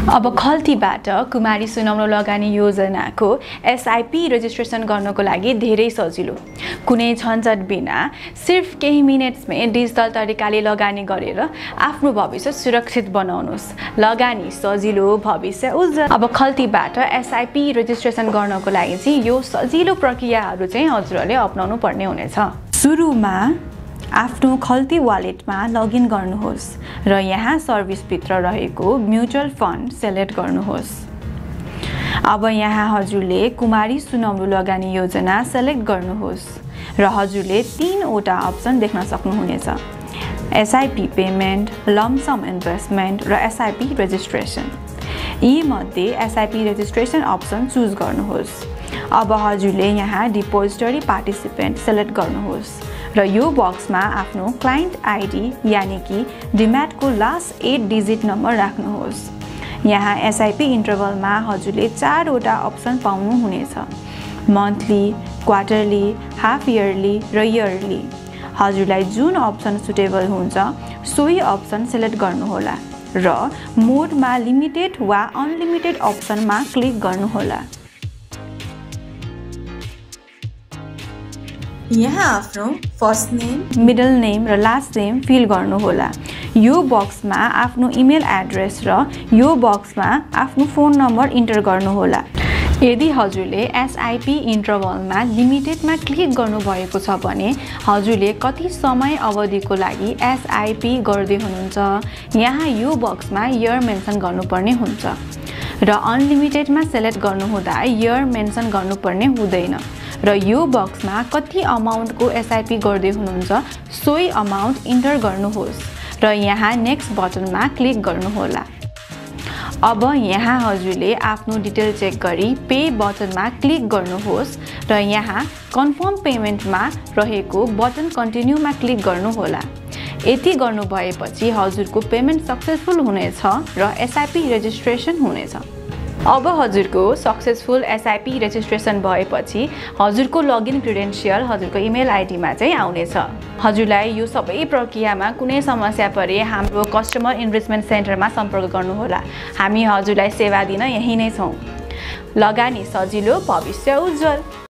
अब खल्तीबाट कुमारी सुनौलो लगानी योजनाको एसआईपी रजिस्ट्रेसन गर्नको लागि धेरै सजिलो, कुनै झन्झट बिना सिर्फ केही मिनेट्समै डिजिटल तरिकाले लगानी गरेर आफ्नो भविष्य सुरक्षित बनाउनुस्। लगानी सजिलो, भविष्य उज्जवल। अब खल्तीबाट एसआईपी रजिस्ट्रेसन गर्नको लागि चाहिँ यो सजिलो प्रक्रियाहरू चाहिँ हजुरहरूले अपनाउनु पर्ने हुनेछ। सुरुमा आफ्नो खल्ती वालेटमा लगइन गर्नुहोस् र यहाँ सर्भिसभित्र रहेको म्युचुअल फन्ड सेलेक्ट गर्नुहोस्। अब यहाँ हजुरले कुमारी सुनौलो लगानी योजना सेलेक्ट गर्नुहोस् र हजुरले 3वटा अप्सन देख्न सक्नुहुनेछ। एसआईपी पेमेन्ट, लमसम इन्भेस्टमेन्ट र एसआईपी रजिस्ट्रेसन। यी मध्ये एसआईपी रजिस्ट्रेसन अप्सन चुज गर्नुहोस्। अब हजुरले यहाँ डिपोजिटरी पार्टिसिपेन्ट सेलेक्ट गर्नुहोस् र यो बक्समा आफ्नो क्लाइन्ट आइडी यानि कि डिम्याटको लास्ट 8 डिजिट नम्बर राख्नुहोस्। यहाँ एसआईपी इन्टरभलमा हजुरले 4वटा अप्सन पाउनुहुनेछ। मन्थली, क्वार्टरली, हाफ इयरली र इयरली। हजुरलाई जुन अप्सन सुटेबल हुन्छ सोही अप्सन सेलेक्ट गर्नुहोला र मोडमा लिमिटेड वा अनलिमिटेड अप्सनमा क्लिक गर्नुहोला। यहाँ आफ्नो फर्स्ट नेम, मिडल नेम र लास्ट नेम फिल गर्नुहोला। यो बक्समा आफ्नो इमेल एड्रेस र यो बक्समा आफ्नो फोन नम्बर इन्टर गर्नुहोला। यदि हजुरले एसआईपी इन्टरभलमा लिमिटेडमा क्लिक गर्नुभएको छ भने हजुरले कति समय अवधिको लागि एसआईपी गर्दै हुनुहुन्छ, यहाँ यो बक्समा इयर मेन्सन गर्नुपर्ने हुन्छ र अनलिमिटेडमा सेलेक्ट गर्नुहुँदा इयर मेन्सन गर्नुपर्ने हुँदैन र यो बक्समा कति अमाउन्टको एसआईपी गर्दै हुनुहुन्छ सोही अमाउन्ट इन्टर गर्नुहोस् र यहाँ नेक्स्ट बटनमा क्लिक गर्नुहोला। अब यहाँ हजुरले आफ्नो डिटेल चेक गरी पे बटनमा क्लिक गर्नुहोस् र यहाँ कन्फर्म पेमेन्टमा रहेको बटन कन्टिन्यूमा क्लिक गर्नुहोला। यति गर्नुभएपछि हजुरको पेमेन्ट सक्सेसफुल हुनेछ र एसआईपी रजिस्ट्रेसन हुनेछ। अब हजुरको सक्सेसफुल एसआईपी रजिस्ट्रेसन भएपछि हजुरको लगइन क्रेडेन्सियल हजुरको इमेल आइडीमा चाहिँ आउनेछ। हजुरलाई यो सबै प्रक्रियामा कुनै समस्या परे हाम्रो कस्टमर इन्भेस्टमेन्ट सेन्टरमा सम्पर्क गर्नुहोला। हामी हजुरलाई सेवा दिन यही नै छौँ। लगानी सजिलो, भविष्य उज्जवल।